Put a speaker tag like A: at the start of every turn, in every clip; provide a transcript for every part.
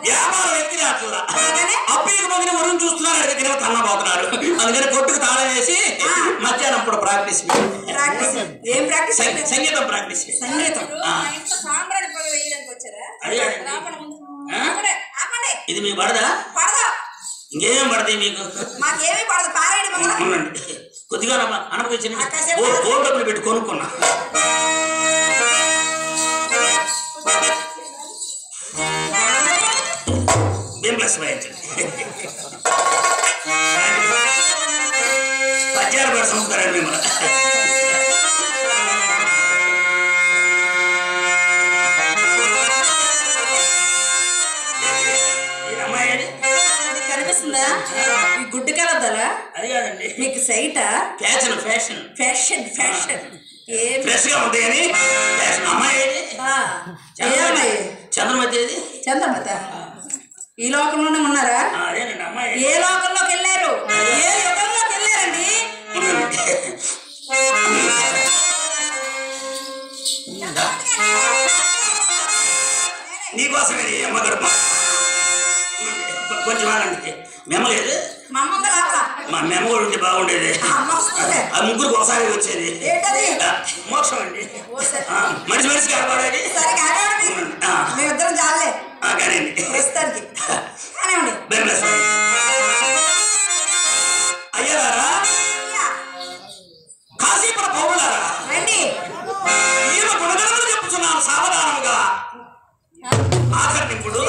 A: వ్యాపారం ఎత్తిన అట్లా అప్పటికి మొదలు వరుణ్ చూస్తున్నారు, ఎక్కడికి తన్నబోతున్నారు. అందుకని కొట్టుకు తాళం వేసి మధ్యాహ్నం ఇప్పుడు ప్రాక్టీస్.
B: ఏం ప్రాక్టీస్?
A: సంగీతం ప్రాక్టీస్.
B: సంగీతం.
A: ఇది మీ పడదా? ఇంకేం పడతాయి మీకు?
B: మాకేమీ పడదు. పారాయణ
A: కొద్దిగా అనుభవించిన డబ్బులు పెట్టి కొనుక్కున్నా. పద్యాలు కూడా సముద్రాన్ని మిమ్మల్ని
B: కనిపిస్తుందా? ఈ గుడ్డు కలద్దాలా?
A: అది కాదండి,
B: మీకు సైటా?
A: Fashion fashion
B: fashion fashion
A: fresh గా ఉంది అని అమ్మాయి చంద్రమతి. ఏది
B: చంద్రమతి? ఈ లోకంలోనే ఉన్నారా?
A: అదేనండి అమ్మాయి.
B: ఏ లోకంలోకి వెళ్ళారు? ఏ యుగంలోకి వెళ్ళారండి?
A: నీకోసమే అమ్మ గడప కొంచెం ఆగండి. మెమ్మ లేదు? మా మెమ్మ కూడా ఉంటే బాగుండేది. ఆ ముగ్గురికి ఒకసారి వచ్చేది. మోక్షం అండి. మనిషి మనిషికి ఆడబడేది.
B: మేమిద్దరం చాలే
A: కానండి. అయ్యారా కాశీపుర పౌరులారా, ఈయన గుణగణములు చెప్పుచున్నాను సావధానముగా. ఆఖరి ఇప్పుడు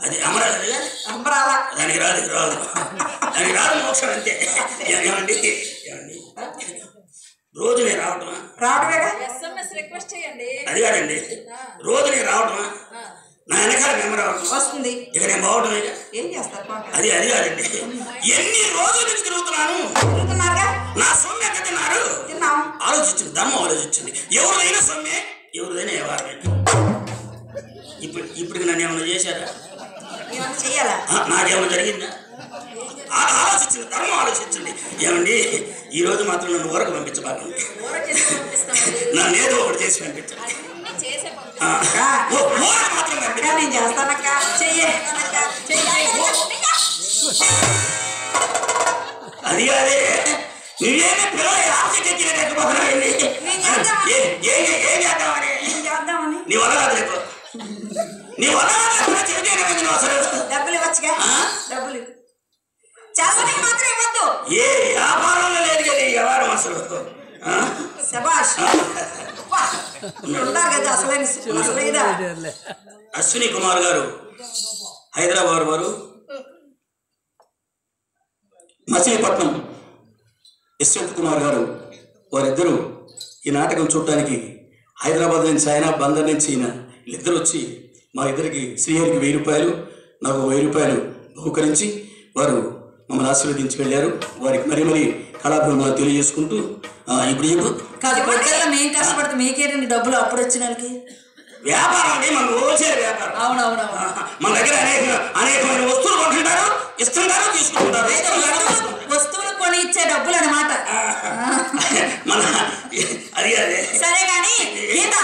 A: అది అమరావతి దానికి రాదు రాదు దానికి రాదు మోక్షం అంతే. ఏమండి ఏమండి రోజు నేను రావటమా? అది కాదండి, రోజు నేను రావటమా? నా వెనకాల మెమరీ వస్తుంది. ఇక నేను బావటం ఏం చేస్తారు? అది అది కాదండి, ఎన్ని రోజుల నుంచి తిరుగుతున్నాను. నా సొమ్మె ఎక్కడ తిన్నారు? ఆలోచించండి, ధర్మం ఆలోచించండి. ఎవరిదైనా సొమ్మే, ఎవరిదైనా వ్యవహారమే. ఇప్పుడు నన్ను ఏమైనా చేశారా? నాకేమైనా జరిగిందా? ఆలోచించండి, ధర్మం ఆలోచించండి. ఏమండి ఈరోజు మాత్రం నన్ను ఊరకు పంపించబాకండి, నన్ను ఏదో ఒకటి చేసి పంపించండి. మాత్రం
B: నేను చేస్తానక్క.
A: అది కాదే, నువ్వేమే పిల్లలు ఆశకెక్కినట్టుపోతున్నాయండి. ఏం చేద్దామని? నీ వల్ల కాదు, రేపు నీ వల్ల డబ్బులు ఇవ్వచ్చుగా. డబ్బులు చదవడానికి మాత్రం ఇవ్వద్దు. ఏ వ్యాపారంలో లేదు కదా ఈ వ్యవహారం అసలు.
B: శబాష్ ఉంటారు కదా అసలైన
A: అశ్విని కుమార్ గారు హైదరాబాద్ వారు, మచిలీపట్నం యశ్వంత్ కుమార్ గారు వారిద్దరూ ఈ నాటకం చూడటానికి హైదరాబాద్ నుంచి ఆయన, బందర్ నుంచి ఈయన వీళ్ళిద్దరు వచ్చి మా ఇద్దరికి శ్రీహరికి 1000 రూపాయలు, నాకు 1000 రూపాయలు బహుకరించి వారు మమ్మల్ని ఆశీర్వదించి వెళ్ళారు. వారికి మరీ మరీ కళాభిమానాలు తెలియజేసుకుంటూ ఇప్పుడు
B: మేము కష్టపడితే మీకేంటండి డబ్బులు అప్పుడు వచ్చిన వాళ్ళకి?
A: వ్యాపారం అంటే మనకు హోల్సేల్ వ్యాపారం.
B: అవునవునవును.
A: మన దగ్గర అనేకమైన వస్తువులు కొంటుంటారు, ఇస్తుంటారు, తీసుకుంటారు.
B: వస్తువులు కొని ఇచ్చే డబ్బులు అన్నమాట.
A: మన అది అదే.
B: సరే గాని గీత,